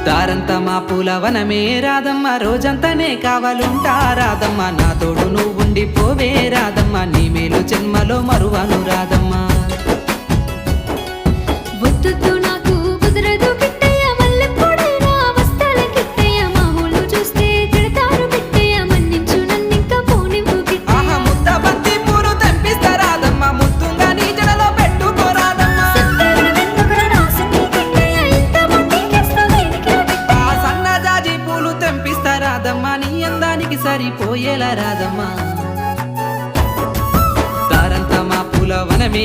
దారంతా మా పూల వనమే రాదమ్మ, రోజంతానే కావాలుంటా రాదమ్మ, నా తోడు నువ్వు ఉండిపోవే రాదమ్మ, నీ మేలు జన్మలో మరువను రాదమ్మ. వద్దొద్దు నాకు కుదరదు కిట్టయ్య, మల్లెపూడైనా వస్తాలే కిట్టయ్య, మామూలు చూస్తే తిడతారు కిట్టయ్య, మన్నించు నన్నింక పోనివ్వు కిట్టయ్య. ఆహా ముద్ద బంతి పూలు తెంపిస్తా రాదమ్మ, ముద్దుగా నీ జడలో పెట్టుకోరాదమ్మ. సత్తెరగెందుకుర రాసింది కిట్టయ్య, ఇంత మొండికేస్తావు దేనికిరా కిట్టయ్య. ఆ సన్నజాజి పూలు తెంపిస్తా రాదమ్మ, నీ అందానికి సరిపోయేలా రాదమ్మ. దారంతా మా పూల వనమే